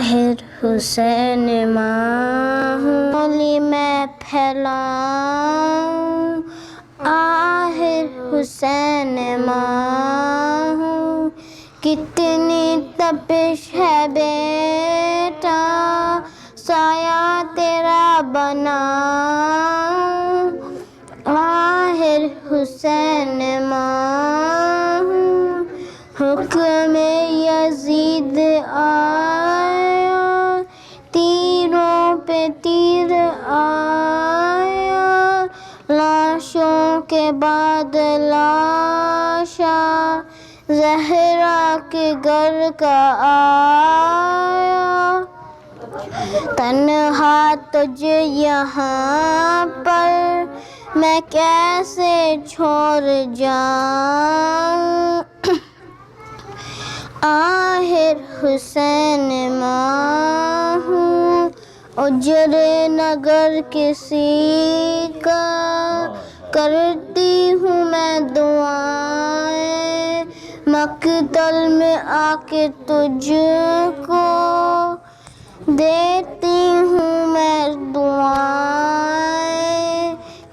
آخر حسین ماں ہوں بولی میں پھیلاؤں آخر حسین ماں ہوں کتنی تپش ہے بیٹا سایہ تیرا بناؤں آخر حسین ماں ہوں حکم یزید آیا تیروں پہ تیر آیا لاشوں کے بعد لاشا زہرا کے گھر کا آیا تنہا تجھے یہاں پر میں کیسے چھوڑ جاؤں آخر حسین ماں ہوں اجر نگر کسی کا کرتی ہوں میں دعائیں مقتل میں آ کے تجھ کو دیتی ہوں میں دعائیں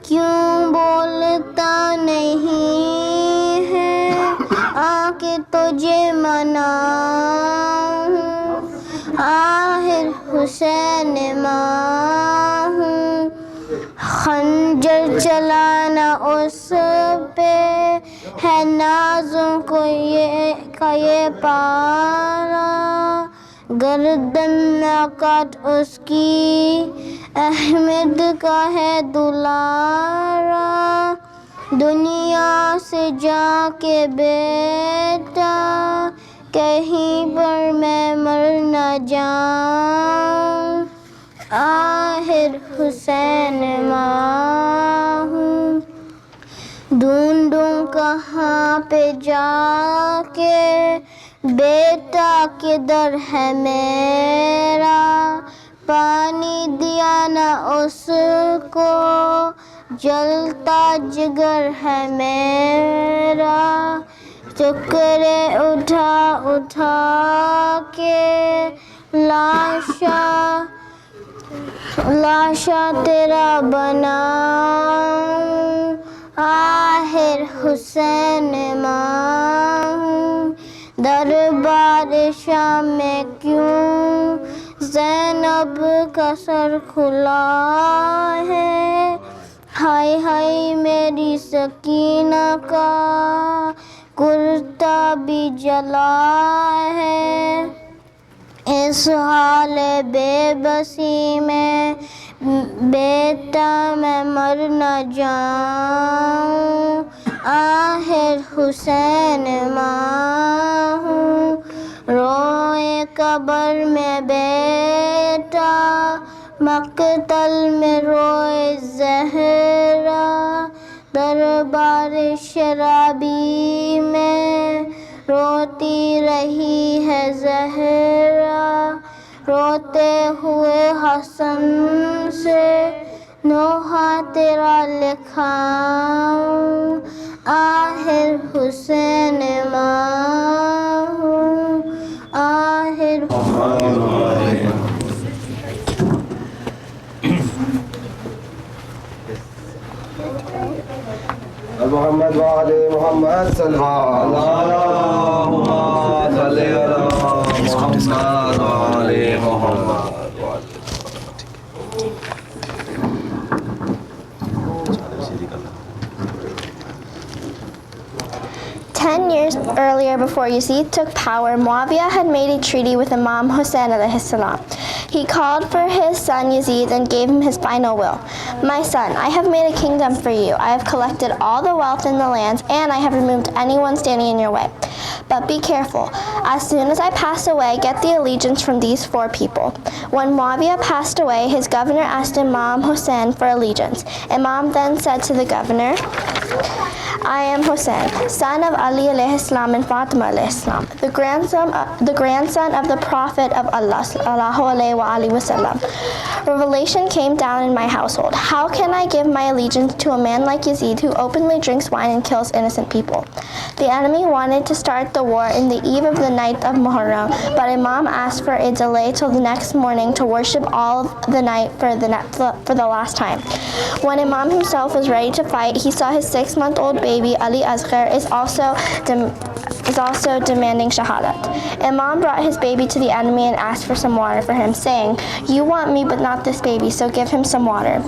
کیوں بولتا نہیں ہے آ کے تجھے مناؤں آخر حسین ماں ہوں خنجر چلانا اس پہ ہے نازوں کو یہ پارا گردن نہ کاٹ اس کی احمد کا ہے دلارا دنیا سے جا کے بیٹا کہیں پر میں مر نہ جاؤں آخر حسین ماں ہوں ڈھونڈوں کہاں پہ جا کے بیٹا کدھر ہے میرا پانی دیا نہ اس کو جلتا جگر ہے میرا ٹکڑے اٹھا اٹھا کے لاشا تیرا بناؤں آخر حسین ماں ہوں دربار شام میں کیوں زینب کا سر کھلا ہے ہائے ہائے میری سکینہ کا کرتا بھی جلا ہے اس حال بے بسی میں بیٹا میں مر نہ جاؤں آخر حسین ماں ہوں روئے قبر میں بیٹا مقتل میں روئے زہرا دربار شرابی میں روتی رہی ہے زہرا روتے ہوئے حسن سے نوحہ تیرا لکھاؤں آخر حسین ماں ہوں آخر محمد وعلى محمد صلى اللهم صل على محمد وعلى محمد. 10 years earlier, before Yazid took power, Muawiyah had made a treaty with Imam Hussein alayhi salam. He called for his son Yazid and gave him his final will. My son, I have made a kingdom for you. I have collected all the wealth in the lands, and I have removed anyone standing in your way. But be careful. As soon as I pass away, get the allegiance from these 4 people. When Muawiyah passed away, his governor asked Imam Hussein for allegiance. Imam then said to the governor, I am Hussein, son of Ali alayhi salam and Fatima alayhi salam, the grandson of the Prophet of Allah sallallahu alayhi wa alihi wasallam. Revelation came down in my household. How can I give my allegiance to a man like Yazid who openly drinks wine and kills innocent people? The enemy wanted to start the war in the eve of the night of Muharram, but Imam asked for a delay till the next morning to worship all the night for the last time. When Imam himself was ready to fight, he saw his 6-month-old baby Ali Asghar is also demanding shahadat. Imam brought his baby to the enemy and asked for some water for him, saying, "You want me but not this baby, so give him some water."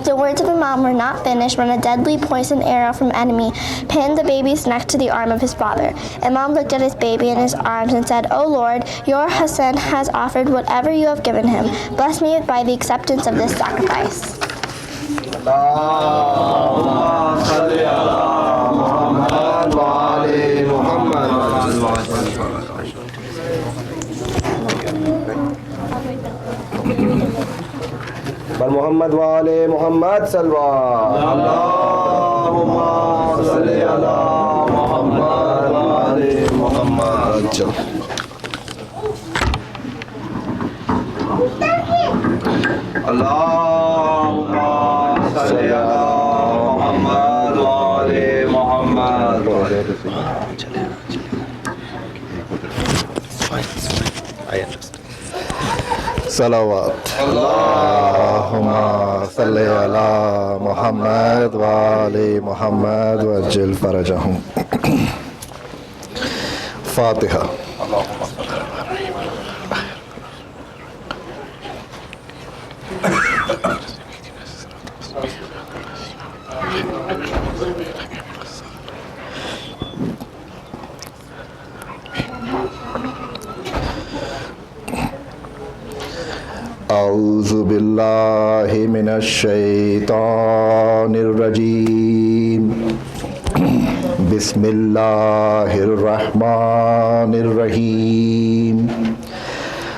The words of Imam were not finished when a deadly poisoned arrow from enemy pinned the baby's neck to the arm of his father. Imam looked at his baby in his arms and said, "O Lord, your Hassan has offered whatever you have given him. Bless me by the acceptance of this sacrifice." محمد وعلى محمد صلوا اللهم صل على محمد وعلى محمد اللهم صل على محمد وعلى محمد صلوات اللهم صل على محمد وعلى محمد وعجل فرجهم. فاتحة. أعوذ بالله من الشيطان الرجيم. بسم الله الرحمن الرحيم.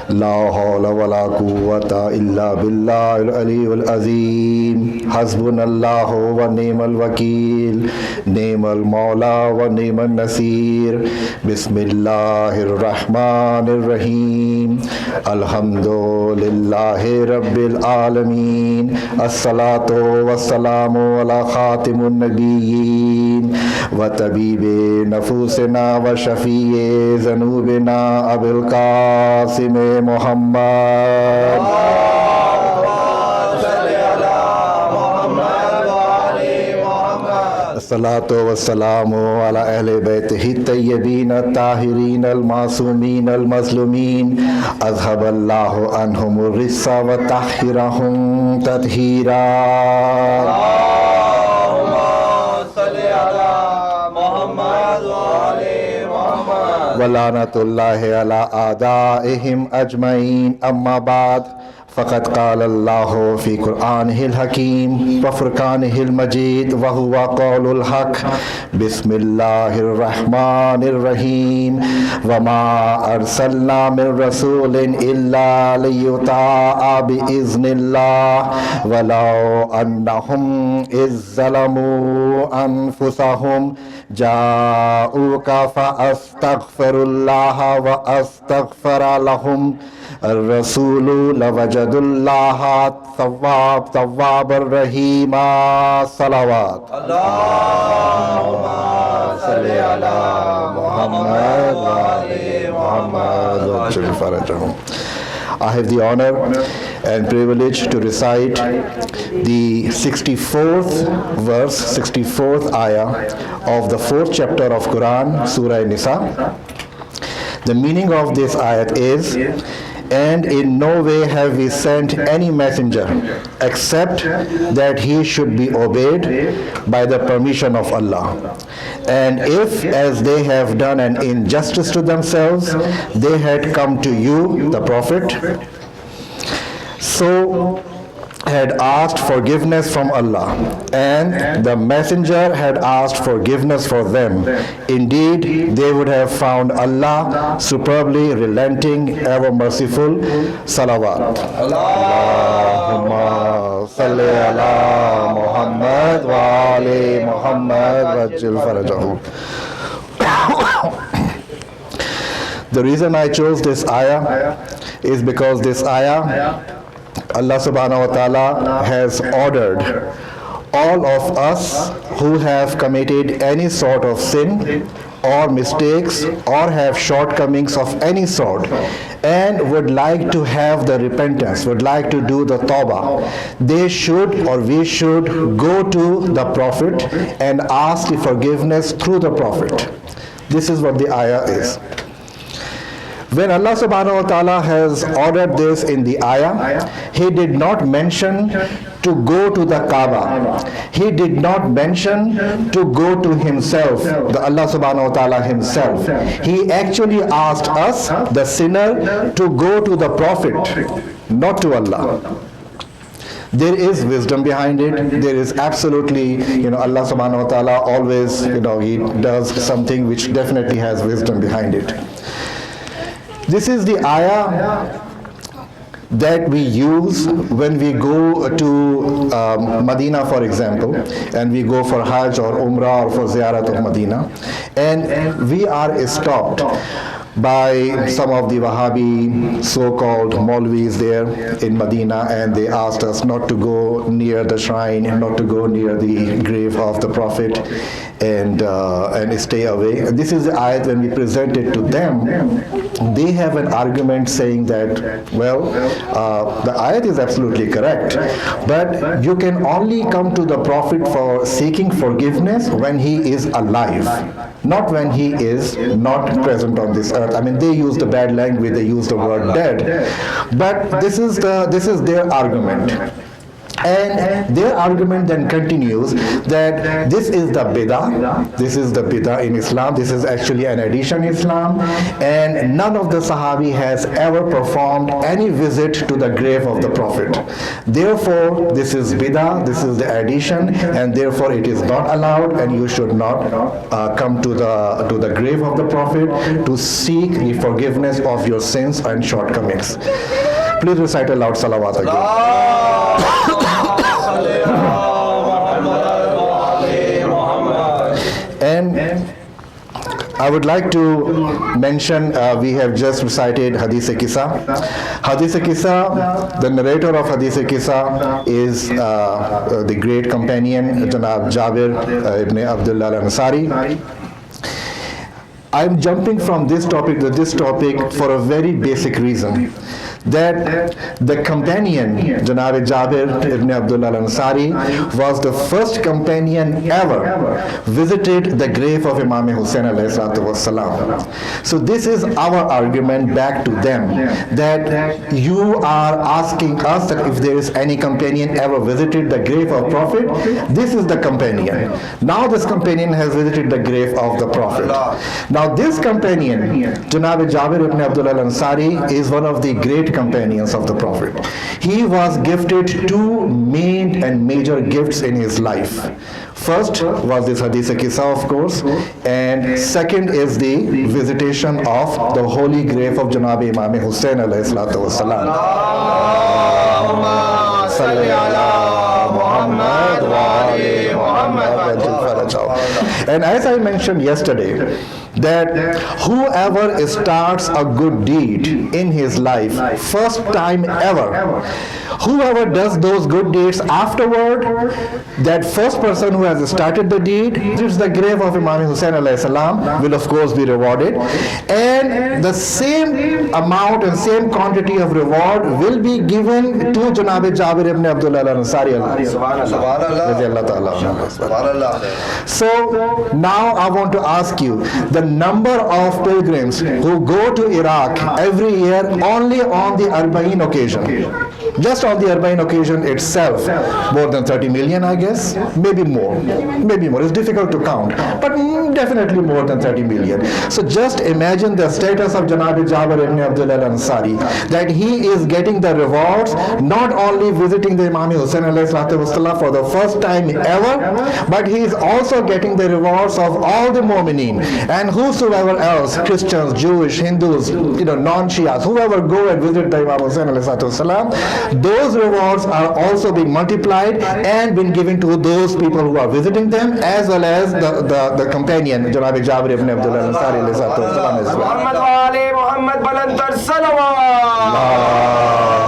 لا حول ولا قوة إلا بالله العلي العظيم. حسبنا الله ونعم الوكيل. نعم المولى ونعم النصير. بسم الله الرحمن الرحيم. الحمد لله رب العالمين. الصلاة والسلام على خاتم النبيين وطبيب نفوسنا وشفيع ذنوبنا أبي القاسم محمد. الصلاة والسلام على أهل بيته الطيبين الطاهرين المعصومين المظلومين. أذهب الله عنهم الرجس وطهرهم تطهيرا. اللهم صل على محمد وعلى محمد. ولعنة الله على أعدائهم أجمعين. أما بعد، فقد قال الله في قرآنه الحكيم وفرقانه المجيد وهو قول الحق. بسم الله الرحمن الرحيم. وما أرسلنا من رسول إلا ليطاع بإذن الله ولو أنهم إذ ظلموا أنفسهم جاءوك فأستغفروا الله وأستغفر لهم الرسول لوجدوا الله توابا رحيما. صلوات. اللهم صل على محمد وعلى محمد وعجل فرجهم. I have the honor and privilege to recite the 64th verse, 64th ayah of the 4th chapter of Quran, Surah Nisa. The meaning of this ayat is, and in no way have we sent any messenger except that he should be obeyed by the permission of Allah. And if, as they have done an injustice to themselves, they had come to you, the Prophet, so had asked forgiveness from Allah, and the messenger had asked forgiveness for them. Indeed, they would have found Allah superbly relenting, ever merciful. Salawat. Allahumma salli ala Muhammad wa ali Muhammad wajil farajahu. The reason I chose this ayah is because this ayah, Allah subhanahu wa ta'ala has ordered all of us who have committed any sort of sin or mistakes or have shortcomings of any sort and would like to have the repentance, would like to do the tawbah, they should or we should go to the Prophet and ask the forgiveness through the Prophet. This is what the ayah is. When Allah subhanahu wa ta'ala has ordered this in the ayah, He did not mention to go to the Kaaba. He did not mention to go to Himself, the Allah subhanahu wa ta'ala Himself. He actually asked us, the sinner, to go to the Prophet, not to Allah. There is wisdom behind it. There is absolutely, Allah subhanahu wa ta'ala always, He does something which definitely has wisdom behind it. This is the ayah that we use when we go to Medina, for example, and we go for Hajj or Umrah or for Ziyarat of Medina, and we are stopped by some of the Wahhabi so-called Maulvis there in Medina, and they asked us not to go near the shrine, not to go near the grave of the Prophet, and stay away. And this is the ayat. When we present it to them, they have an argument saying that, well, the ayat is absolutely correct, but you can only come to the Prophet for seeking forgiveness when he is alive, not when he is not present on this earth. I mean, they use the bad language, they use the word dead, but this is their argument. And their argument then continues that this is the bid'ah in Islam, this is actually an addition in Islam, and none of the Sahabi has ever performed any visit to the grave of the Prophet. Therefore, this is bid'ah, this is the addition, and therefore it is not allowed, and you should not come to the grave of the Prophet to seek the forgiveness of your sins and shortcomings. Please recite a loud salawat again. And I would like to mention, we have just recited Hadith Kisa. Hadith Kisa, the narrator of Hadith Kisa is the great companion, Janab Jabir ibn Abdullah al-Ansari. I'm jumping from this topic to this topic for a very basic reason. That the companion, Janab Jabir ibn Abdullah al-Ansari, was the first companion ever visited the grave of Imam Hussain alayhi salatu wassalam. So this is our argument back to them, that you are asking us that if there is any companion ever visited the grave of Prophet, this is the companion. Now this companion has visited the grave of the Prophet. Now this companion, Janab Jabir ibn Abdullah al-Ansari, is one of the great companions of the Prophet. He was gifted two main and major gifts in his life. First was this Hadith Kisa, of course, and second is the visitation of the holy grave of Janab Imam Hussain alayhi salatu wassalam. Allahumma salli ala Muhammad wa ali Muhammad. And as I mentioned yesterday, that whoever starts a good deed in his life, first time ever, whoever does those good deeds afterward, that first person who has started the deed, it's the grave of Imam Hussain alayhi salam, will of course be rewarded, and the same amount and same quantity of reward will be given to Janab Jabir ibn Abdullah al-Ansari. So now I want to ask you, the number of pilgrims who go to Iraq every year only on the Arba'in occasion, just on the Arba'in occasion itself, more than 30 million, I guess, maybe more, it's difficult to count, but definitely more than 30 million. So just imagine the status of Janab Jabir ibn Abdullah al-Ansari, that he is getting the rewards, not only visiting the Imam Hussain alayhi salatu wasalam for the first time ever, but he is also getting the rewards of all the Mu'mineen and whosoever else, Christians, Jewish, Hindus, non-Shias, whoever go and visit the Imam Hussain alayhi salatu wasalam, those rewards are also being multiplied and been given to those people who are visiting them, as well as the companion, Janab Jabir ibn Abdullah al-Ansari alayhi salatu wasalam as well. Muhammad balantar salawat.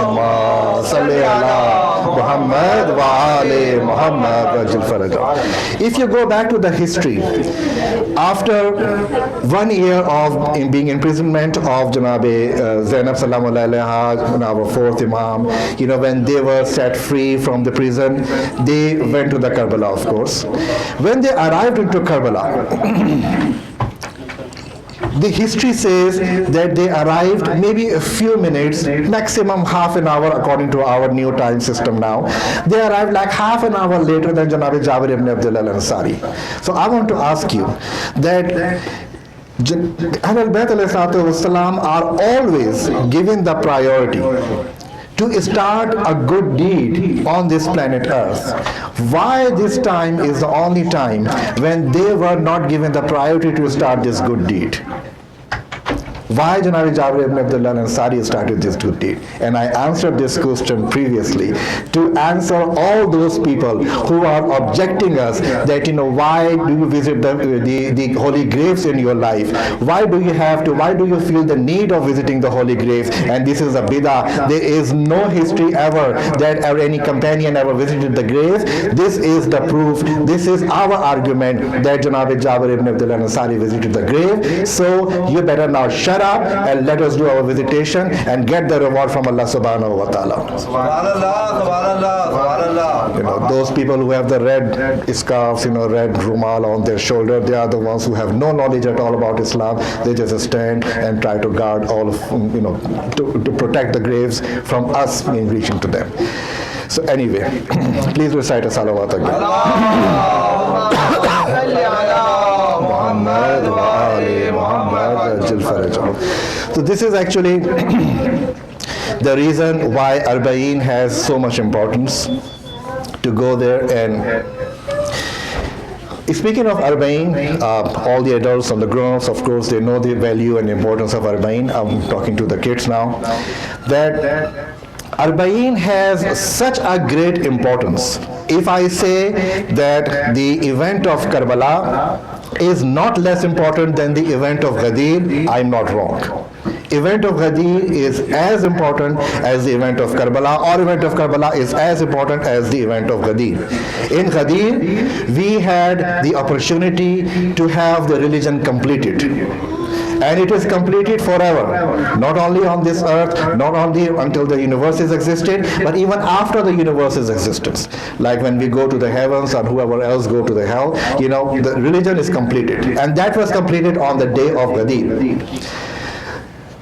Allahumma salli ala Muhammad wa ali Muhammad wajil faraja. If you go back to the history, after 1 year of being imprisonment of Janab Zainab Salamullahi, our fourth Imam, when they were set free from the prison, they went to the Karbala, of course. When they arrived into Karbala, the history says that they arrived maybe a few minutes, maximum half an hour according to our new time system now. They arrived like half an hour later than Janab Jabir ibn Abdullah al-Ansari. So I want to ask you that Ahlul Bayt alayhi salatu wasalam are always given the priority to start a good deed on this planet Earth. Why this time is the only time when they were not given the priority to start this good deed? Why Janab Jabir ibn Abdullah al-Ansari started this good deed? And I answered this question previously to answer all those people who are objecting us that, why do you visit the holy graves in your life? Why do you feel the need of visiting the holy graves? And this is a bid'ah. There is no history ever that any companion ever visited the graves. This is the proof. This is our argument that Janab Jabir ibn Abdullah al-Ansari visited the grave. So you better now shut up and let us do our visitation and get the reward from Allah subhanahu wa ta'ala. Subhanallah, subhanallah, subhanallah. Those people who have the red scarves, red rumal on their shoulder, they are the ones who have no knowledge at all about Islam. They just stand and try to guard all of, to protect the graves from us reaching to them. So anyway, please recite a salawat again. So this is actually the reason why Arba'in has so much importance, to go there. And speaking of Arba'in, all the adults and the grown-ups, of course, they know the value and importance of Arba'in. I'm talking to the kids now, that Arba'in has such a great importance. If I say that the event of Karbala is not less important than the event of Ghadir, I'm not wrong. Event of Ghadir is as important as the event of Karbala, or event of Karbala is as important as the event of Ghadir. In Ghadir, we had the opportunity to have the religion completed. And it is completed forever, not only on this earth, not only until the universes existed, but even after the universe's existence. Like when we go to the heavens or whoever else go to the hell, the religion is completed. And that was completed on the day of Ghadir.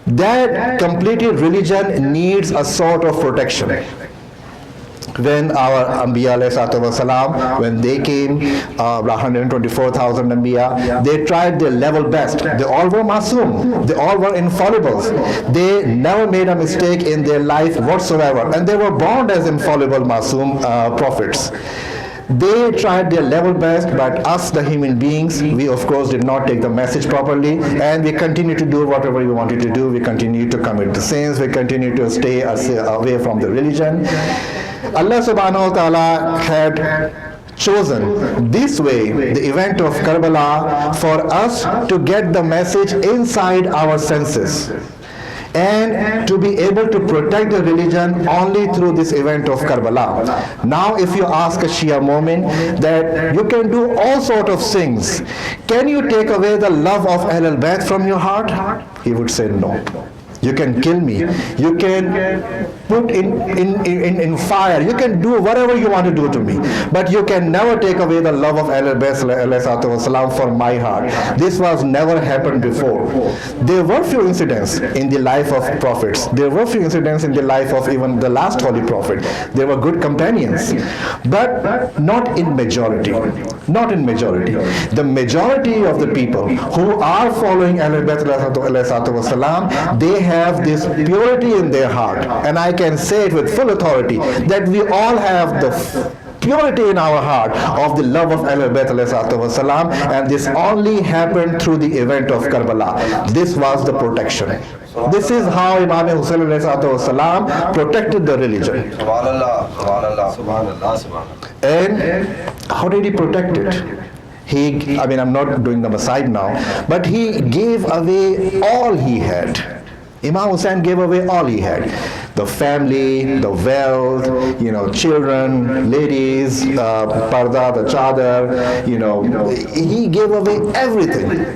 That completed religion needs a sort of protection. When our Anbiya, when they came, 124,000 Anbiya, they tried their level best. They all were masoom. They all were infallibles. They never made a mistake in their life whatsoever. And they were born as infallible masoom prophets. They tried their level best, but us, the human beings, we of course did not take the message properly, and we continue to do whatever we wanted to do. We continue to commit the sins. We continue to stay away from the religion. Allah subhanahu wa ta'ala had chosen this way, the event of Karbala, for us to get the message inside our senses, and to be able to protect the religion only through this event of Karbala. Now if you ask a Shia Mu'min that you can do all sort of things, can you take away the love of Ahlul Bayt from your heart? He would say no. You can kill me. You can put in fire. You can do whatever you want to do to me. But you can never take away the love of Abbas from my heart. This was never happened before. There were few incidents in the life of prophets. There were few incidents in the life of even the last holy prophet. They were good companions. But not in majority. Not in majority. The majority of the people who are following Abbas, they have this purity in their heart, and I can say it with full authority that we all have the purity in our heart of the love of Abbas, and this only happened through the event of Karbala. This was the protection. This is how Imam Hussain protected the religion. And how did he protect it? I'm not doing them aside now, but he gave away all he had. Imam Hussain gave away all he had. The family, the wealth, children, ladies, parda, the chadar, he gave away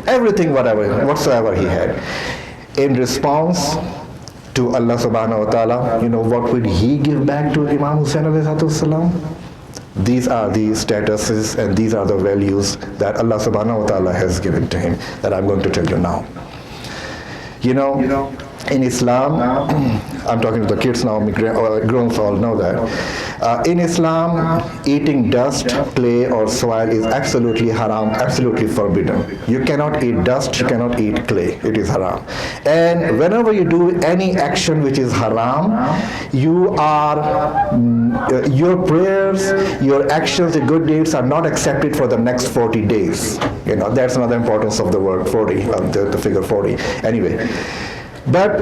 everything whatsoever he had. In response to Allah subhanahu wa ta'ala, what would he give back to Imam Hussain alayhi salam? These are the statuses and these are the values that Allah subhanahu wa ta'ala has given to him that I'm going to tell you now. In Islam, I'm talking to the kids now, grown all know that. In Islam, eating dust, clay or soil is absolutely haram, absolutely forbidden. You cannot eat dust, you cannot eat clay, it is haram. And whenever you do any action which is haram, your prayers, your actions, the good deeds are not accepted for the next 40 days. That's another importance of the word 40, the figure 40. Anyway. But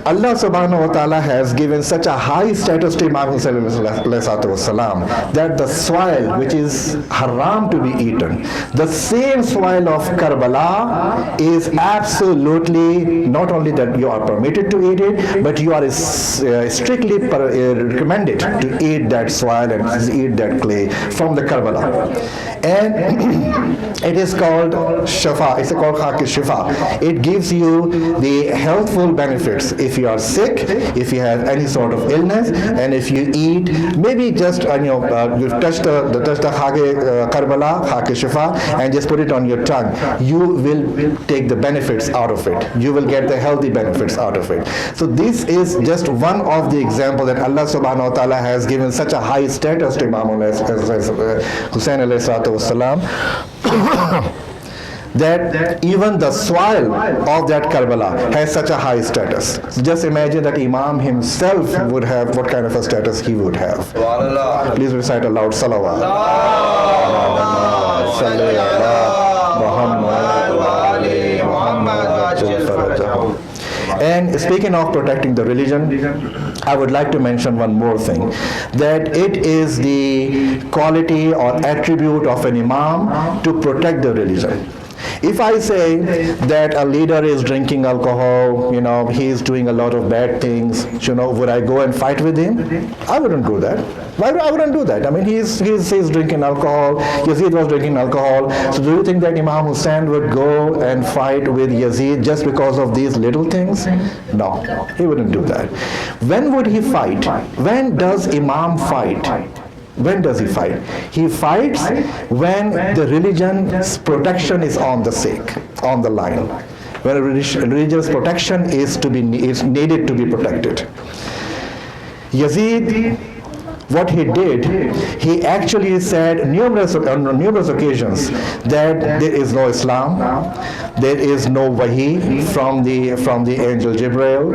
Allah subhanahu wa ta'ala has given such a high status to Imam Hussain that the soil which is haram to be eaten, the same soil of Karbala is absolutely not only that you are permitted to eat it, but you are strictly recommended to eat that soil and eat that clay from the Karbala. And it is called Shafa, it's called Khaki Shifa. It gives you the healthful benefits if you are sick, if you have any sort of illness, and if you eat, maybe just you touch the Karbala, Khaki Shifa, and just put it on your tongue. You will take the benefits out of it. You will get the healthy benefits out of it. So this is just one of the examples that Allah subhanahu wa ta'ala has given such a high status to Imam Hussain alayhi salatu wasalam. That even the soil of that Karbala has such a high status. So just imagine that Imam himself would have what kind of a status he would have. Please recite aloud Salawat. And speaking of protecting the religion, I would like to mention one more thing, that it is the quality or attribute of an Imam to protect the religion. If I say that a leader is drinking alcohol, he is doing a lot of bad things, would I go and fight with him? I wouldn't do that. Why I wouldn't do that? He's drinking alcohol, Yazid was drinking alcohol, so do you think that Imam Hussain would go and fight with Yazid just because of these little things? No, he wouldn't do that. When would he fight? When does Imam fight? When does he fight? He fights when the religion's protection is on the line. When religious protection is needed to be protected. Yazid, what he did, he actually said on numerous occasions that there is no Islam, there is no Wahi from the angel Jibreel.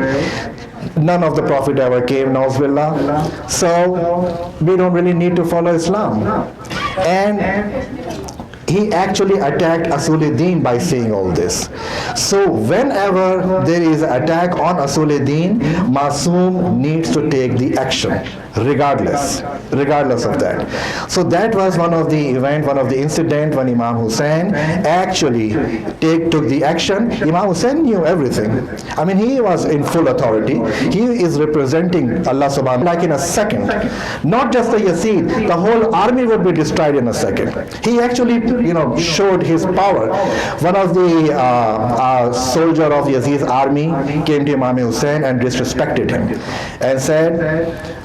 None of the Prophet ever came, Nauzubillah. So we don't really need to follow Islam. And he actually attacked Asuluddin by saying all this. So whenever there is an attack on Asuluddin, Masoom needs to take the action, regardless of that. So that was one of the incident when Imam Hussain actually took the action. Imam Hussain knew everything. He was in full authority. He is representing Allah subhanahu wa ta'ala like in a second. Not just the Yazid, the whole army would be destroyed in a second. He actually showed his power. One of the soldier of Yazid's army came to Imam Hussein and disrespected him and said,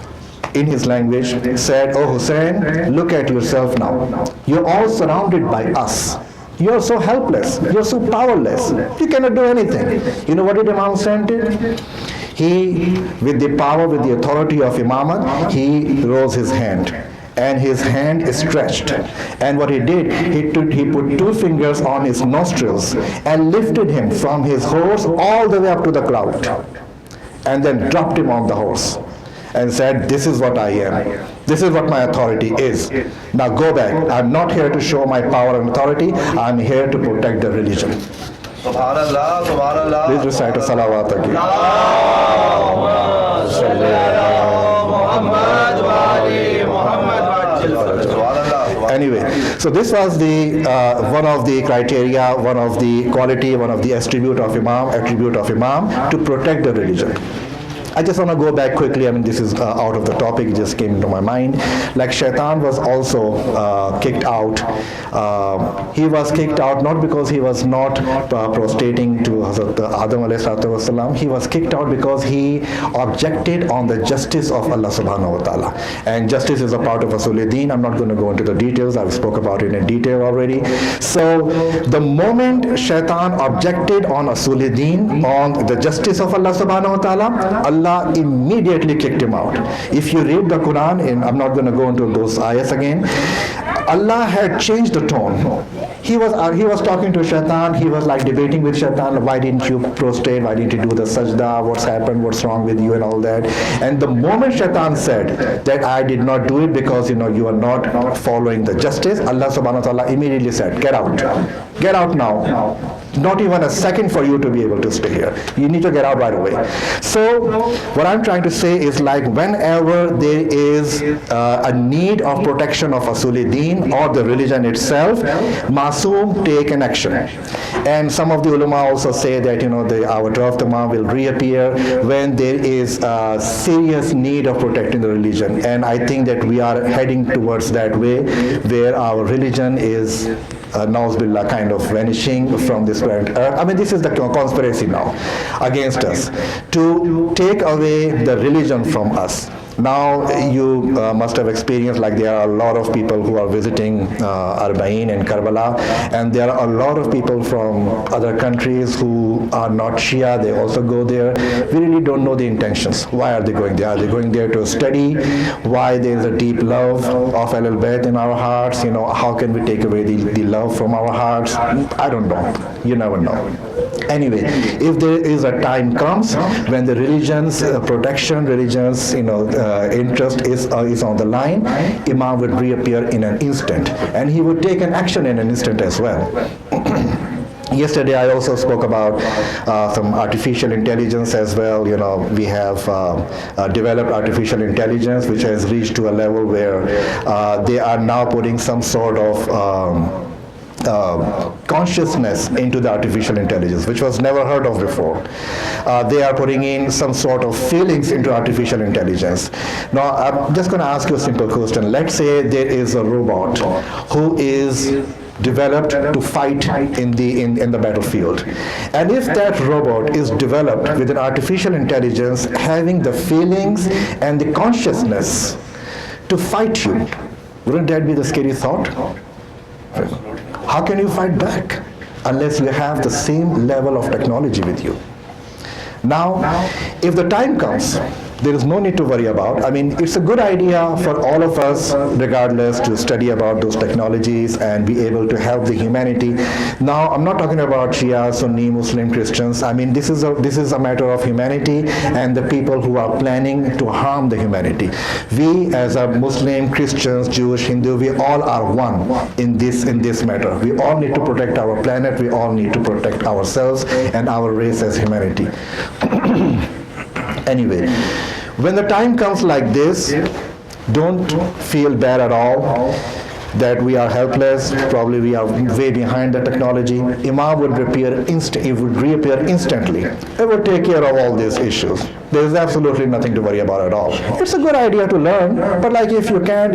in his language, said, "Oh Hussein, look at yourself now. You're all surrounded by us. You're so helpless. You're so powerless. You cannot do anything." You know what did Imam Hussein did? He, with the power, with the authority of Imamat, he rose his hand. And his hand is stretched. And what he did, he put two fingers on his nostrils and lifted him from his horse all the way up to the cloud. And then dropped him on the horse. And said, "This is what I am. This is what my authority is. Now go back. I'm not here to show my power and authority. I'm here to protect the religion." Subhanallah, subhanallah. Please recite a salawat again. Anyway, so this was the one of the criteria, one of the quality, one of the attribute of Imam to protect the religion. I just want to go back quickly. I mean, this is out of the topic. It just came into my mind. Like Shaitan was also kicked out. He was kicked out not because he was not prostrating to Hazrat Adam ﷺ. He was kicked out because he objected on the justice of Allah subhanahu wa ta'ala. And justice is a part of Usul-e-Din. I'm not going to go into the details. I've spoke about it in detail already. So the moment Shaitan objected on Usul-e-Din, on the justice of Allah subhanahu wa ta'ala, Allah immediately kicked him out. If you read the Quran, and I'm not going to go into those ayahs again, Allah had changed the tone. He was talking to Shaitan. He was like debating with Shaitan. Why didn't you prostrate? Why didn't you do the sajda? What's happened? What's wrong with you and all that? And the moment Shaitan said that I did not do it because you are not following the justice, Allah subhanahu wa ta'ala immediately said, "Get out. Get out now. Not even a second for you to be able to stay here. You need to get out right away." So what I'm trying to say is, like, whenever there is a need of protection of Usul-e-Din or the religion itself, Masoom take an action. And some of the ulama also say that our 12th Imam will reappear when there is a serious need of protecting the religion. And I think that we are heading towards that way, where our religion is Nauzubillah kind of vanishing from this planet Earth. I mean, this is the conspiracy now against us to take away the religion from us. Now you must have experienced, like, there are a lot of people who are visiting Arba'in and Karbala, and there are a lot of people from other countries who are not Shia. They also go there. We really don't know the intentions. Why are they going there? Are they going there to study? Why there is a deep love of Ahlul Bayt in our hearts? How can we take away the love from our hearts? I don't know. You never know. Anyway, if there is a time comes when the religion's protection, religion's interest is on the line, Imam would reappear in an instant, and he would take an action in an instant as well. Yesterday I also spoke about some artificial intelligence as well. We have developed artificial intelligence which has reached to a level where they are now putting some sort of consciousness into the artificial intelligence, which was never heard of before. They are putting in some sort of feelings into artificial intelligence. Now, I'm just going to ask you a simple question. Let's say there is a robot who is developed to fight in the battlefield, and if that robot is developed with an artificial intelligence having the feelings and the consciousness to fight you, wouldn't that be the scary thought? How can you fight back unless you have the same level of technology with you? Now, if the time comes, there is no need to worry about. I mean, it's a good idea for all of us, regardless, to study about those technologies and be able to help the humanity. Now, I'm not talking about Shia, Sunni, Muslim, Christians. I mean, this is a matter of humanity and the people who are planning to harm the humanity. We, as a Muslim, Christians, Jewish, Hindu, we all are one in this matter. We all need to protect our planet. We all need to protect ourselves and our race as humanity. Anyway, when the time comes like this, don't feel bad at all that we are helpless. Probably we are way behind the technology. Imam would reappear instantly. It would take care of all these issues. There is absolutely nothing to worry about at all. It's a good idea to learn, but like if you can't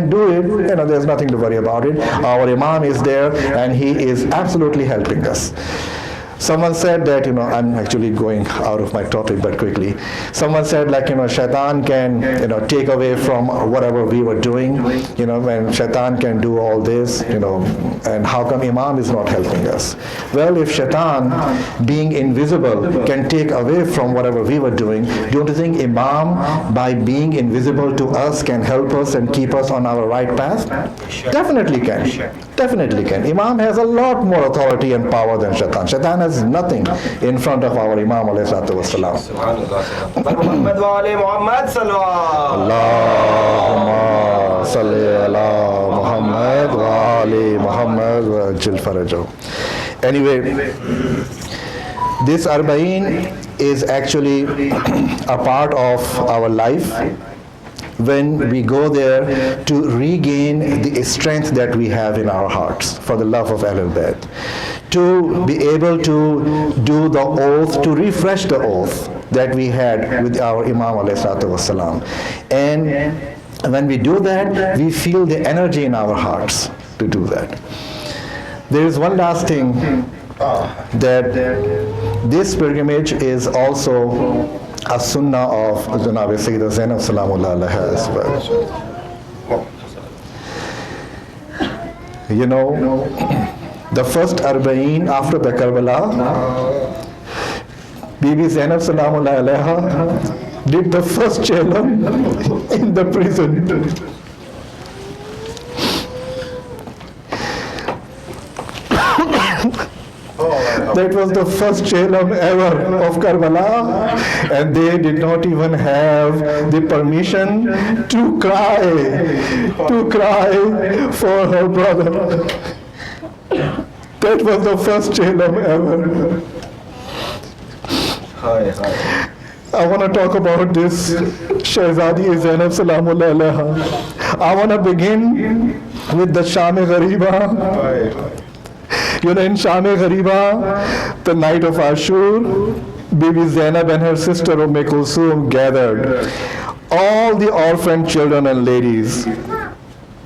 do it, there's nothing to worry about it. Our Imam is there and he is absolutely helping us. Someone said that, I'm actually going out of my topic, but quickly. Someone said Shaitan can, take away from whatever we were doing, when Shaitan can do all this, and how come Imam is not helping us? Well, if Shaitan, being invisible, can take away from whatever we were doing, don't you think Imam, by being invisible to us, can help us and keep us on our right path? Definitely can. Definitely can. Imam has a lot more authority and power than Shaitan. Shaitan has nothing in front of our Imam alayhi salatu wassalam. Allahumma salli ala Muhammad wa ali Muhammad wa ajil farajahu. Anyway, this Arba'in is actually a part of our life when we go there to regain the strength that we have in our hearts for the love of Ahlul Bayt, to be able to do the oath, to refresh the oath that we had with our Imam alayhi salatu wassalam. And when we do that, we feel the energy in our hearts to do that. There is one last thing, that this pilgrimage is also a sunnah of Janab-e-Sayyidah Zainab Salamullah alaiha as well. The first Arba'in after the Karbala, Bibi Zainab Salamullah alaiha did the first Chehlum in the prison. That was the first Chehlum ever of Karbala, and they did not even have the permission to cry for her brother. That was the first Chehlum ever. I want to talk about this Shehzadi Zainab Salamullah alaiha. I want to begin with the Sham-e-Ghariba. In Sham-e-Ghariba, the night of Ashur, Bibi Zainab and her sister Kulsum gathered all the orphan children and ladies.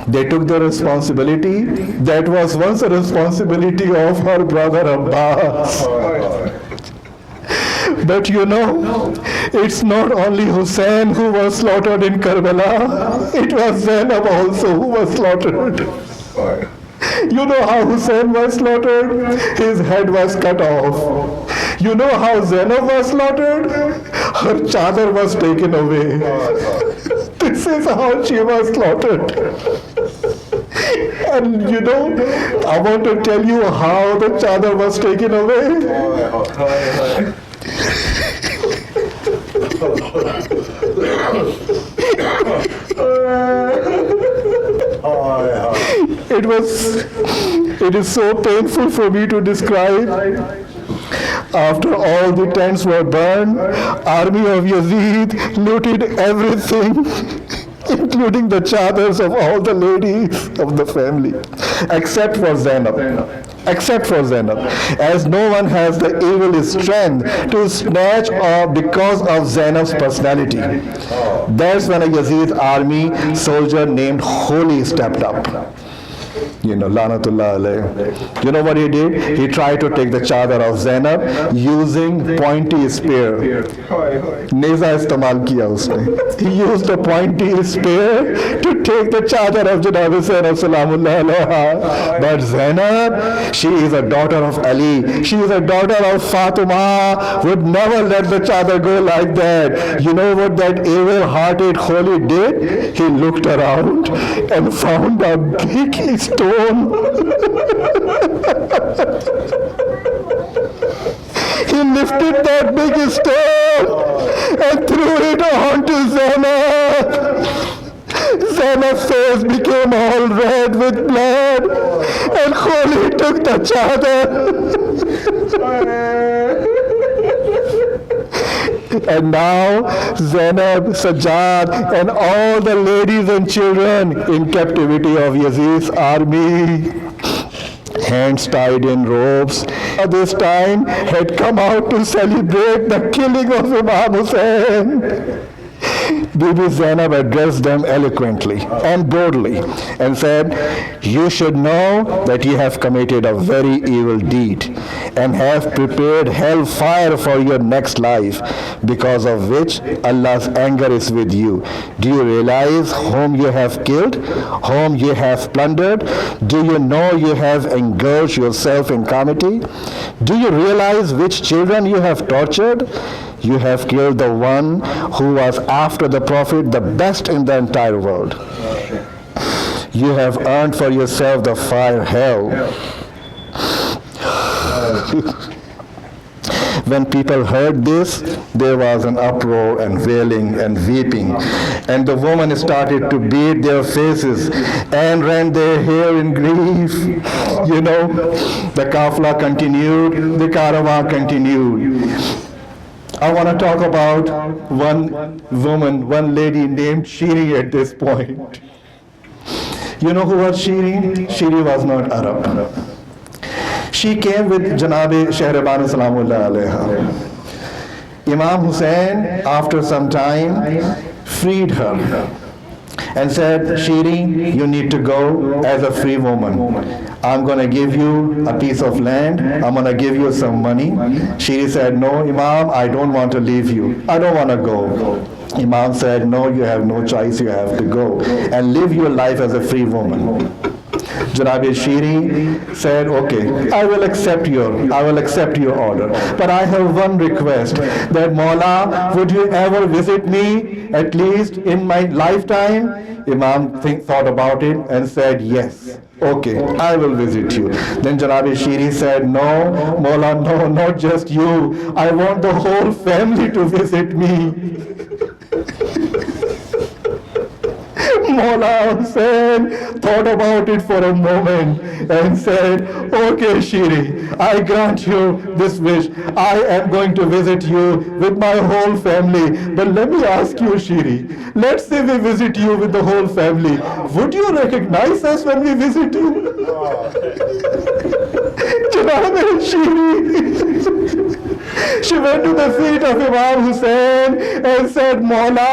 They took the responsibility that was once a responsibility of her brother Abbas. But it's not only Hussein who was slaughtered in Karbala, it was Zainab also who was slaughtered. You know how Hussein was slaughtered? His head was cut off. You know how Zainab was slaughtered? Her chadar was taken away. This is how she was slaughtered. And I want to tell you how the chadar was taken away. It is so painful for me to describe. After all the tents were burned, army of Yazid looted everything, including the chadars of all the ladies of the family, except for Zainab. As no one has the evil strength to snatch off because of Zainab's personality. That's when a Yazid army soldier named Holy stepped up. Lanatullah alayh. You know what he did? He tried to take the chadar of Zainab using pointy spear. Neza istemal kiya usne. He used a pointy spear to take the chadar of Janab Zainab Salamullah alayha. But Zainab, she is a daughter of Ali. She is a daughter of Fatima. Would never let the chadar go like that. You know what that evil-hearted Holy did? He looked around and found a big stone. He lifted that big stone and threw it onto Zainab. Zainab's face became all red with blood, and Kholi took the chadar. And now Zainab, Sajjad, and all the ladies and children in captivity of Yazid's army hands tied in ropes, this time had come out to celebrate the killing of Imam Hussein. Bibi Zainab addressed them eloquently and boldly and said, "You should know that you have committed a very evil deed and have prepared hellfire for your next life, because of which Allah's anger is with you. Do you realize whom you have killed, whom you have plundered? Do you know you have engulfed yourself in calamity? Do you realize which children you have tortured? You have killed the one who was after the Prophet, the best in the entire world. You have earned for yourself the fire hell." When people heard this, there was an uproar and wailing and weeping, and the women started to beat their faces and rend their hair in grief. The kafla continued, the caravan continued. I want to talk about one woman, one lady named Shiri at this point. You know who was Shiri? Shiri was not Arab. She came with Janab Ahsan Junaid. Imam Hussein, after some time, freed her and said, "Shiri, you need to go as a free woman. I'm going to give you a piece of land. I'm going to give you some money." Shiri said, "No, Imam, I don't want to leave you. I don't want to go." Imam said, "No, you have no choice. You have to go and live your life as a free woman." Janab Shiri said, "Okay, I will accept your order. But I have one request, that Mawla, would you ever visit me, at least in my lifetime?" Imam thought about it and said, "Yes. Okay, I will visit you." Then Janab Shiri said, "No, Mawla, no, not just you. I want the whole family to visit me." Mawla Hussain thought about it for a moment and said, "Okay, Shiri, I grant you this wish. I am going to visit you with my whole family. But let me ask you, Shiri, let's say we visit you with the whole family. Would you recognize us when we visit you?" Janab Shiri, she went to the feet of Imam Hussein and said, "Mawla,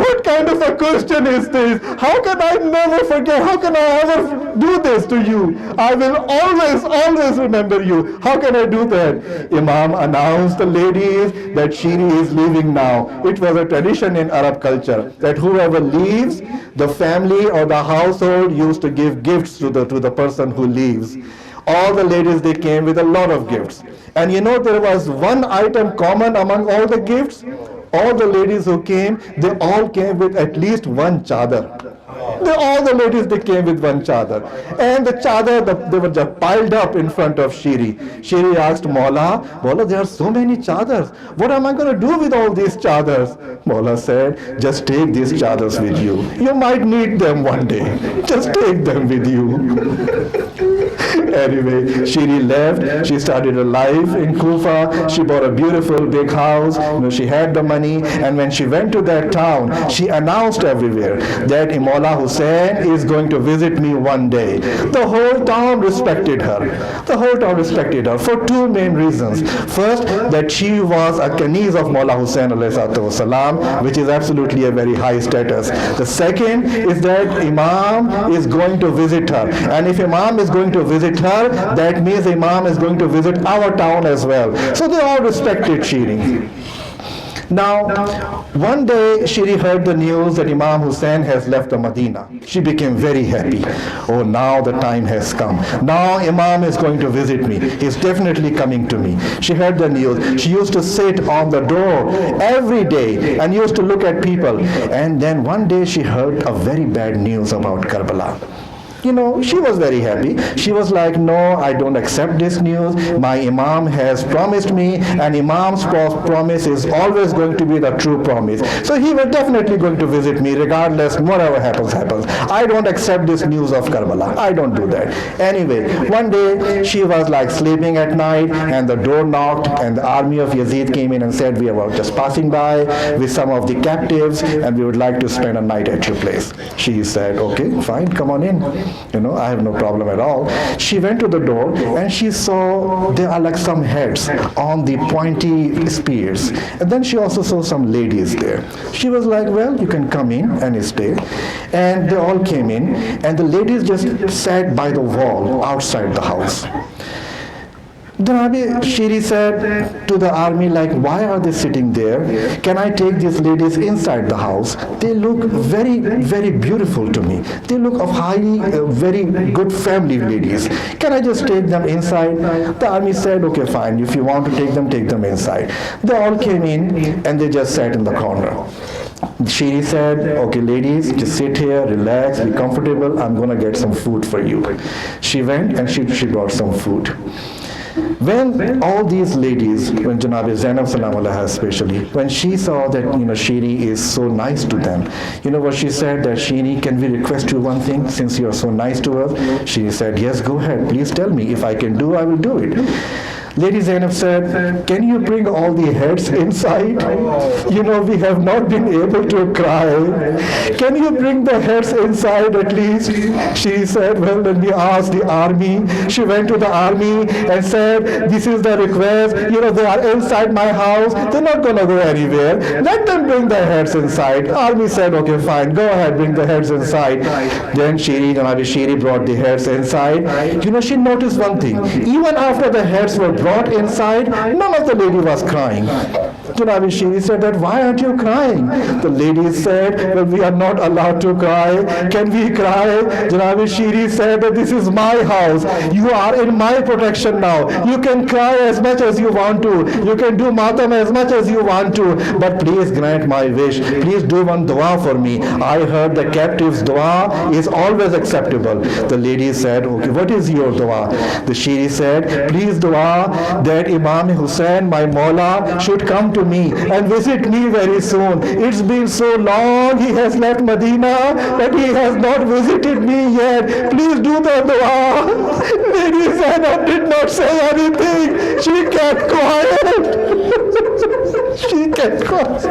what kind of a question is this? How can I never forget? How can I ever do this to you? I will always remember you. How can I do that?" Imam announced the ladies that Shiri is leaving now. It was a tradition in Arab culture that whoever leaves, the family or the household used to give gifts to the person who leaves. All the ladies, they came with a lot of gifts. And there was one item common among all the gifts. All the ladies who came, they all came with at least one chadar. All the ladies, they came with one chadar. And the chadar, they were just piled up in front of Shiri. Shiri asked Mawla, "There are so many chadars. What am I going to do with all these chadars?" Mawla said, "Just take these chadars with you. You might need them one day. Just take them with you." Anyway, Shiri left. She started a life in Kufa. She bought a beautiful big house. She had the money. And when she went to that town, she announced everywhere that Mawla Hussein is going to visit me one day. The whole town respected her. The whole town respected her for two main reasons. First, that she was a Kaniz of Mawla Hussein Salam, which is absolutely a very high status. The second is that Imam is going to visit her. And if Imam is going to visit her, that means Imam is going to visit our town as well. So they all respected Shiri. Now, one day Shiri heard the news that Imam Hussein has left the Medina. She became very happy. Oh, now the time has come. Now Imam is going to visit me. He's definitely coming to me. She heard the news. She used to sit on the door every day and used to look at people. And then one day she heard a very bad news about Karbala. She was very happy. She was like, "No, I don't accept this news. My Imam has promised me, and Imam's promise is always going to be the true promise. So he was definitely going to visit me regardless, whatever happens. I don't accept this news of Karbala. I don't do that." Anyway, one day she was like sleeping at night, and the door knocked, and the army of Yazid came in and said, "We are just passing by with some of the captives, and we would like to spend a night at your place." She said, "Okay, fine, come on in." I have no problem at all. She went to the door and she saw there are like some heads on the pointy spears. And then she also saw some ladies there. She was like, well, you can come in and stay. And they all came in, and the ladies just sat by the wall outside the house. Janab Shiri said to the army, like, why are they sitting there? Can I take these ladies inside the house? They look very, very beautiful to me. They look of highly, very good family ladies. Can I just take them inside? The army said, okay, fine. If you want to take them inside. They all came in and they just sat in the corner. Shiri said, okay, ladies, just sit here, relax, be comfortable. I'm going to get some food for you. She went and she brought some food. When all these ladies, when Janab Zainab Salam alaiha especially, when she saw that Shiri is so nice to them, what she said, that Shiri, can we request you one thing since you are so nice to us? Shiri said, yes, go ahead, please tell me. If I can do, I will do it. Lady Zainab said, can you bring all the heads inside? We have not been able to cry. Can you bring the heads inside at least? She said, well, let me ask the army. She went to the army and said, this is the request. They are inside my house. They're not going to go anywhere. Let them bring the heads inside. Army said, okay, fine. Go ahead, bring the heads inside. Then Janab Shiri brought the heads inside. She noticed one thing. Even after the heads were brought inside, none of the lady was crying. Janab Shiri said that, why aren't you crying? The lady said, well, we are not allowed to cry. Can we cry? Janab Shiri said that this is my house. You are in my protection now. You can cry as much as you want to. You can do matam as much as you want to. But please grant my wish. Please do one dua for me. I heard the captive's dua is always acceptable. The lady said, okay, what is your dua? The Shiri said, please dua that Imam Hussain, my Mawla, should come to me and visit me very soon. It's been so long he has left Medina, but he has not visited me yet. Please do the dua. Lady Zainab did not say anything. She kept quiet. She kept quiet.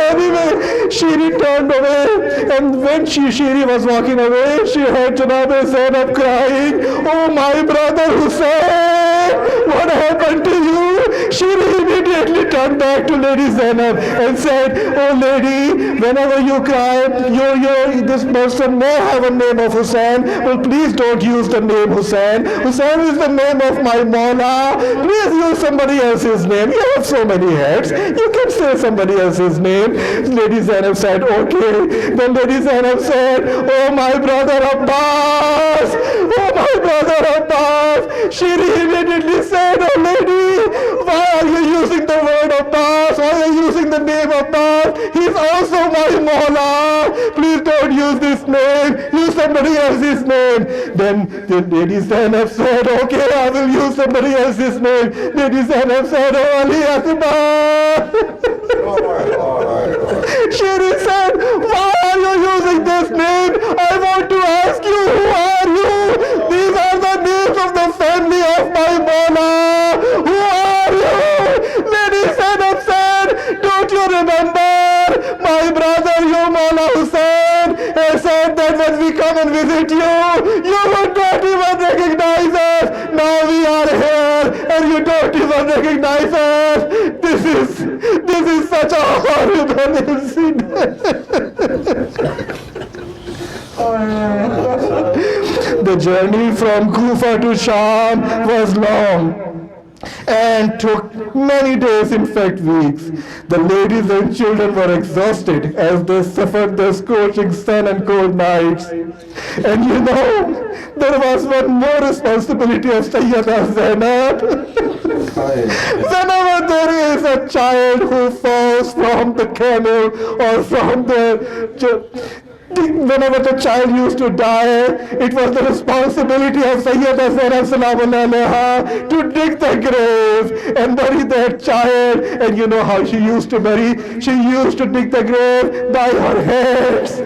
Anyway, Shiri turned away, and when Shiri was walking away, she heard Janab Zainab crying, oh my brother Hussain, what happened to you? Shiri immediately turned back to Lady Zainab and said, oh lady, whenever you cry, this person may have a name of Hussain. Well, please don't use the name Hussain. Hussain is the name of my Mawla. Please use somebody else's name. You have so many heads. You can say somebody else's name. Lady Zainab said, okay. Then Lady Zainab said, oh my brother Abbas. Oh my brother Abbas. Shiri immediately said, oh lady, why are you using the word Abbas? Why are you using the name Abbas? He's also my Mawla. Please don't use this name. Use somebody else's name. Then the Lady Zainab said, okay, I will use somebody else's name. Lady Zainab said, oh Ali Akbar. Shiri said, why are you using this name? I want to ask you, who are you? These are the names of the family of my Mawla. Who are you? Lady Zainab said, don't you remember my brother, your Mawla Hussain, has said that when we come and visit you, you would not even recognize us. Now we are here and you don't even recognize us. This is such a horrible incident. The journey from Kufa to Sham was long and took many days, in fact weeks. The ladies and children were exhausted as they suffered the scorching sun and cold nights. And there was one more responsibility of Syeda Zainab. Whenever there is a child who falls from the camel or from whenever the child used to die, it was the responsibility of Syeda Zainab Salam alaiha to dig the grave and bury that child. And you know how she used to bury? She used to dig the grave by her hands.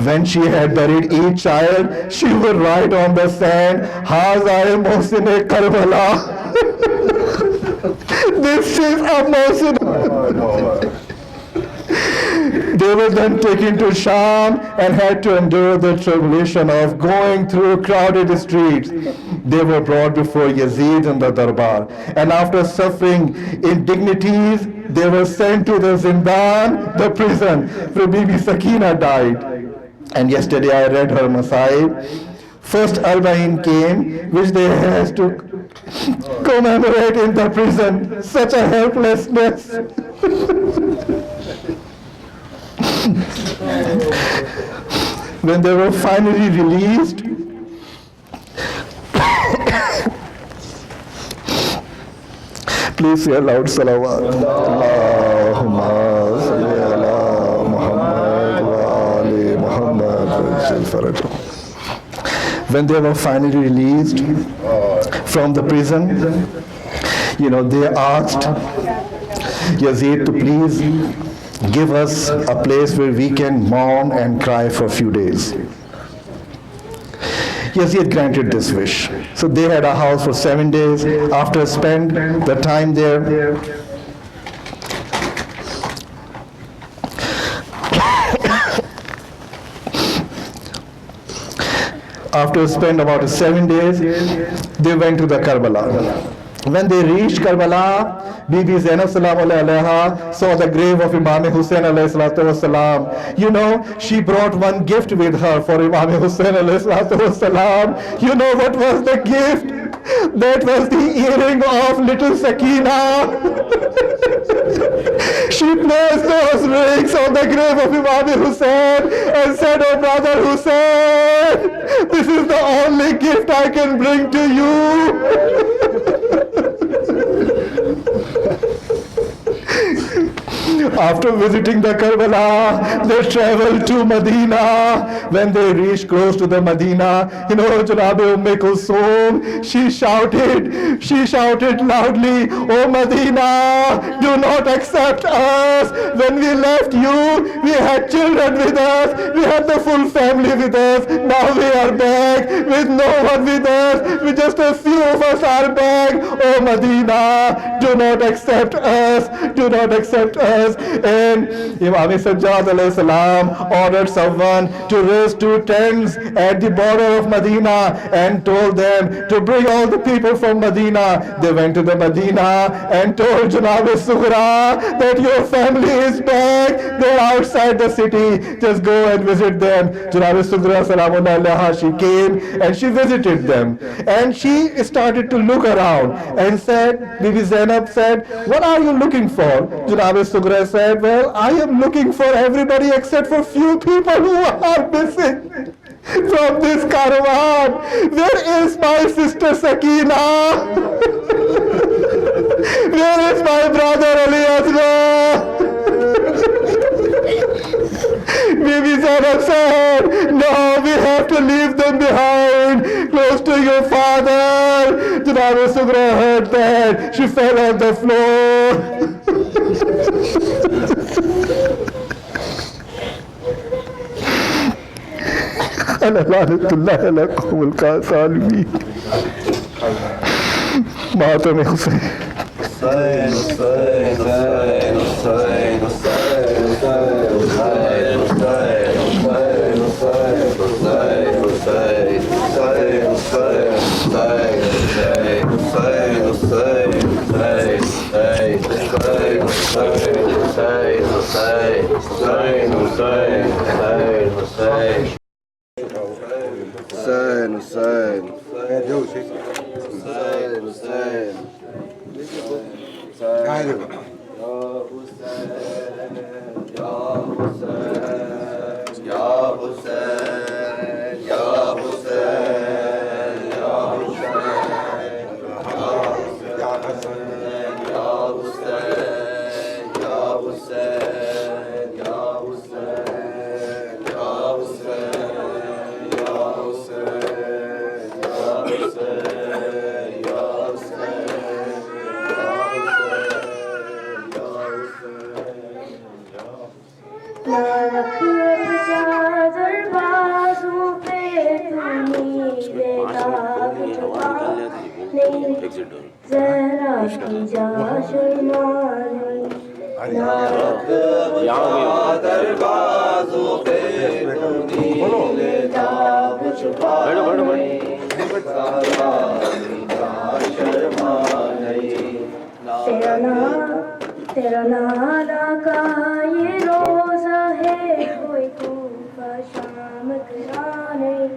When she had buried each child, she would write on the sand, Haza Mohsine Karbala. This is a Mohsin. They were then taken to Sham and had to endure the tribulation of going through crowded streets. They were brought before Yazid in the Darbar, and after suffering indignities, they were sent to the Zindan, the prison, where Bibi Sakina died. And yesterday I read her Masaib. First Arba'in came, which they had to commemorate in the prison. Such a helplessness. When they were finally released, please say aloud salawat. Allahumma salli ala Muhammad wa ali Muhammad. When they were finally released from the prison, they asked Yazid to please give us a place where we can mourn and cry for a few days. Yazid granted this wish. So they had a house for 7 days. After spend the time there, after spend about 7 days, they went to the Karbala. When they reached Karbala, Bibi Zainab alaiha saw the grave of Imam Hussain alayhi salatu wasalam. She brought one gift with her for Imam Hussain alayhi salatu wasalam. You know what was the gift? That was the earring of little Sakina. She placed those rings on the grave of Imam Hussain and said, "Oh brother Hussain, this is the only gift I can bring to you." After visiting the Karbala, they traveled to Medina. When they reached close to the Medina, Janab Kulsum, she shouted loudly, "Oh Medina, do not accept us. When we left you, we had children with us, we had the full family with us. Now we are back with no one with us. With just a few of us are back. Oh Medina, do not accept us. Do not accept us." And Imam Sajjad alayhi salam ordered someone to raise 2 tents at the border of Medina and told them to bring all the people from Medina. They went to the Medina and told Janab Sughra that your family is back. They're outside the city. Just go and visit them. Janab Sughra salamullah alaiha, she came and she visited them. And she started to look around and said, Bibi Zainab said, "What are you looking for?" Janab Sughra said, "Well, I am looking for everybody except for few people who are missing from this caravan. Where is my sister Sakina? Where is my brother Ali Azra?" Bibi Zainab said, "No, we have to leave them behind, close to your father." Janab Sughra heard that. She fell on the floor. मातम हुसैन تیرا نالا کا یہ روزہ ہے کوئی طوفہ شام کرا نہیں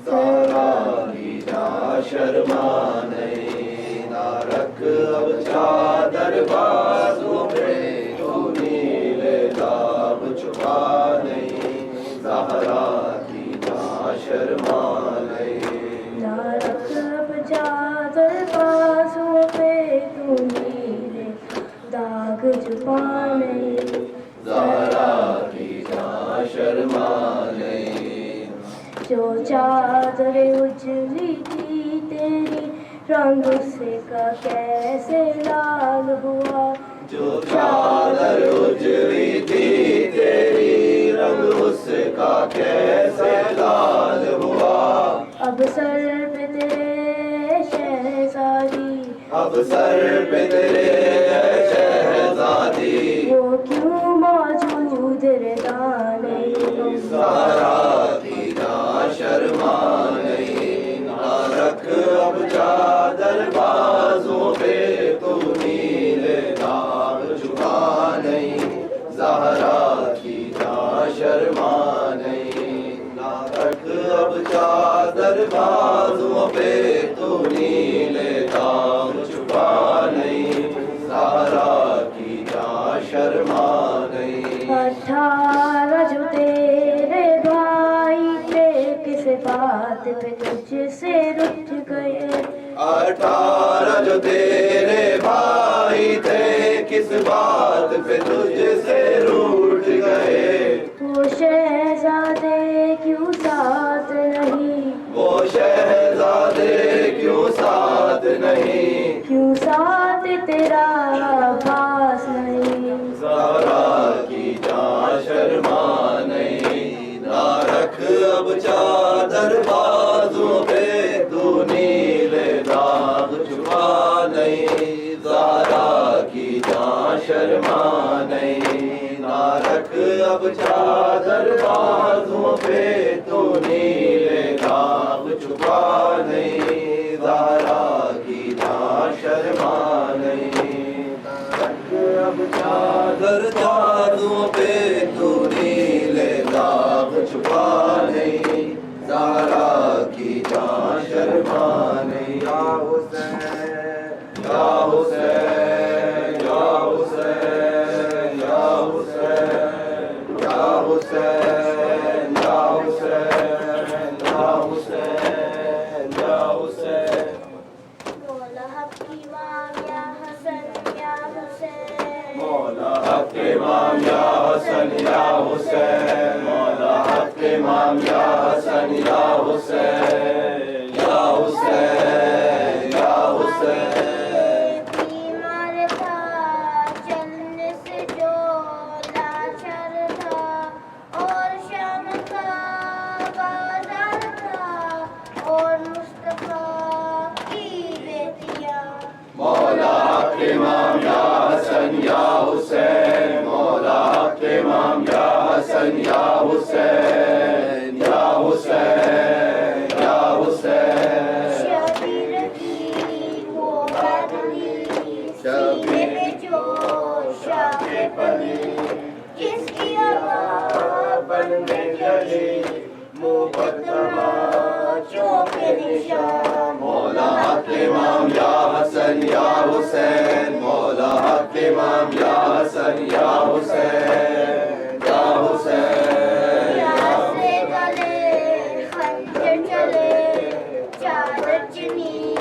ذرا بھی جا شرما نہیں نہ رکھ اب چادر بازو پہ تو نیلے داغ چھپا نہیں زہرا کی جا شرما نہیں نہ رکھ اب چادر بازو پہ تو نیلے داغ چھپا نہیں زہرا کی جا شرما نہیں جو چادر اجلی تھی تیری رنگ اس کا کیسے لال ہوا جو چادر اجلی تھی تیری رنگ اس کا کیسے لال ہوا اب سر پہ تیرے شہزادی اب سر پہ تیرے شہزادی وہ کیوں موجود رہتا نہیں زہرا کی جا شرما نہیں نہ رکھ اب چادر بازوں پہ تو نیلے داغ چھپا نہیں زہرا کی جا شرما نہیں نہ رکھ اب چادر بازوں پہ تو نیلے داغ چھپا نہیں زہرا کی جا شرما نہیں 18 جو تیرے بھائی تھے کس بات پہ تجھ سے رٹ گئے 18 جو تیرے بھائی تھے کس بات پہ تجھ سے روٹ گئے وہ شہزادے کیوں ساتھ نہیں وہ شہزادے کیوں ساتھ نہیں کیوں ساتھ تیرا عباس نہیں زہرا کی جا شرما نہیں نہ رکھ اب چادر بازوں پہ تو نیلے داغ چھپا نہیں زہرا کی جا شرما نہیں نہ رکھ اب چادر بازوں پہ تو نیلے داغ چھپا نہیں زہرا کی جا شرما نہیں رکھ اب چادر بازوں پہ تو نیلے داغ چھپا نہیں زہرا کی جا شرما نہیں یا حسین یا حسین یا حسین یا حسین یا حسین یا حسین یا حسین یا حسین مولا حق امام یا حسن یا حسین مولا حق امام یا حسن یا حسین مولا حق امام یا حسن یا حسین یا حسین یا حسین بیمار تھا چلنے سے جو لاچار تھا اور شام کا بازار تھا اور مصطفیٰ کی بیٹیاں مولا حق امام یا حسن یا حسین مولا حق امام یا حسن یا حسین یا حسین یا حسین شبیر کی وہ بدلی سینے میں جو شاہ پلی کس کی آواز بن میں جلی مقدمہ چوک نشان مولا حق امام یا حسن یا حسین مولا حق امام یا حسن یا حسین یا حسین سے گلے خنجر چلے چادر چنی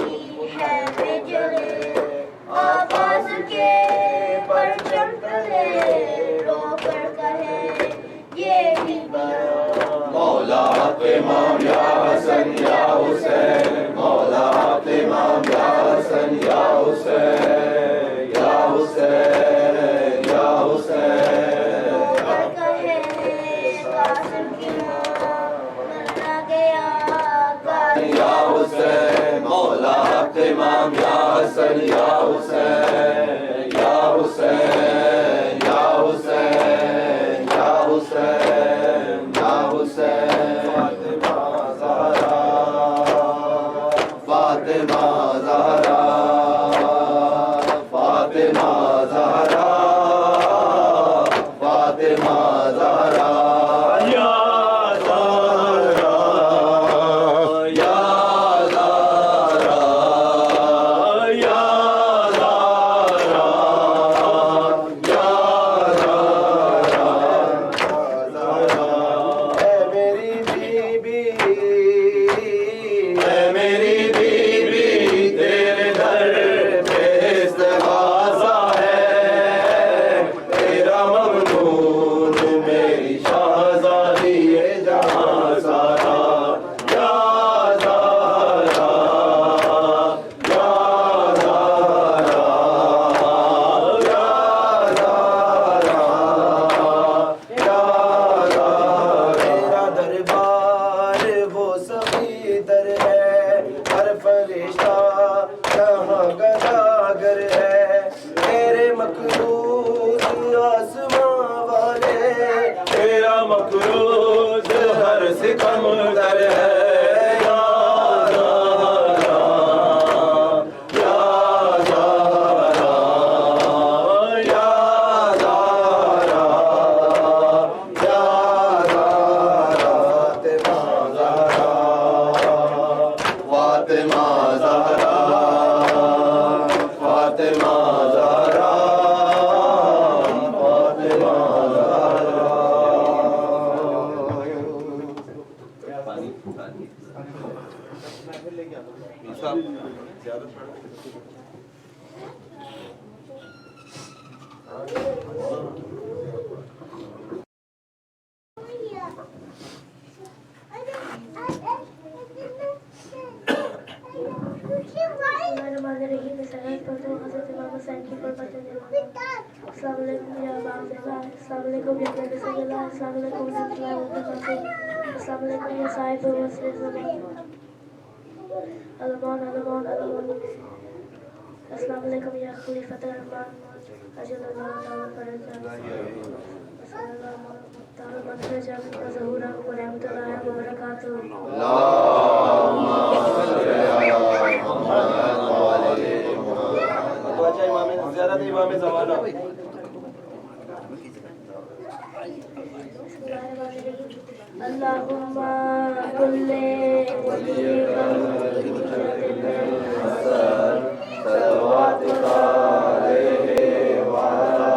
ہے میں جلے آواز کے پرچم تلے رو کر کہے یہ بھی مولا حق امام یا حسن یا حسین مولا حق امام یا حسن یا حسین یا حسین یا حسین کہے قاسم کی ماں مرنا گیا یا حسین مولا حق امام یا حسن یا حسین یا حسین مقروض آسمان والے تیرا مقروض ہر سکم در ہے السلام علیکم یا اباس السلام علیکم یا نبی صلی اللہ السلام علیکم یا اللہ وبرکاتہ السلام علیکم یا صاحب وسلم علمان علمان علمان السلام علیکم یا خلیفۃ الرحمن اجل اللہ تعالی فرجہ صلی اللہ تعالی مدرجہ ظہورہ و رحمۃ اللہ وبرکاتہ اللهم صل علی محمد وعلى خواجہ امام زیارت امام زمانہ اللهم كل صلواتك عليه وعلى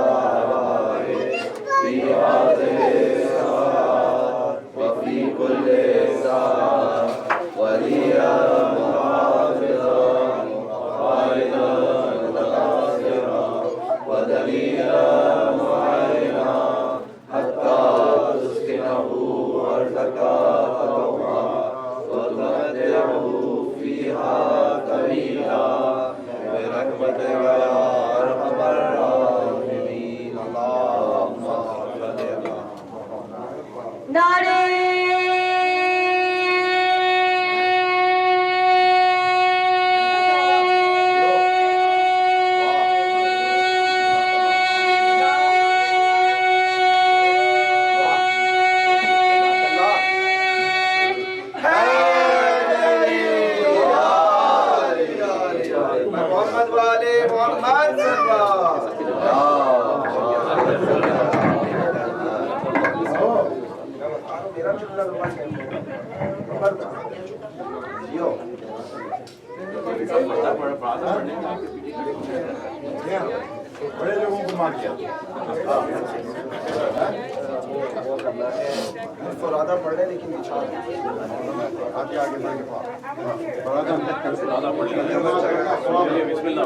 آله في هذه الساعة وفي كل ساعة وليا وحافظا وقائدا ناصرا ودليلا معينا حتى تسكنه أرضك طوعا وتمتعه فيها طويلا برحمتك يا أرحم الراحمين اللهم صل على نعرے محمد والے محمد صلی بڑے لوگوں کو مار کیا فرادہ پڑھ لیں لیکن آگے آگے بڑھ کے بسم اللہ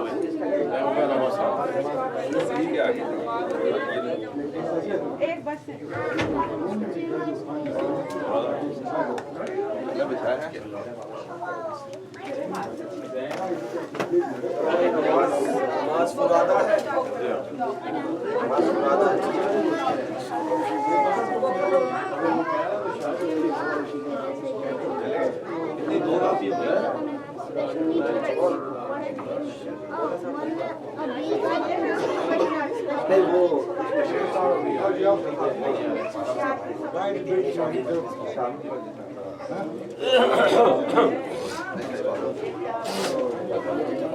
نماز فرادہ ہے نماز فرادہ ہے دو کافی ہو گیا نہیں وہ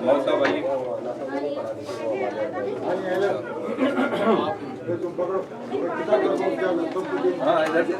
موسا بھائی ہاں ادھر سے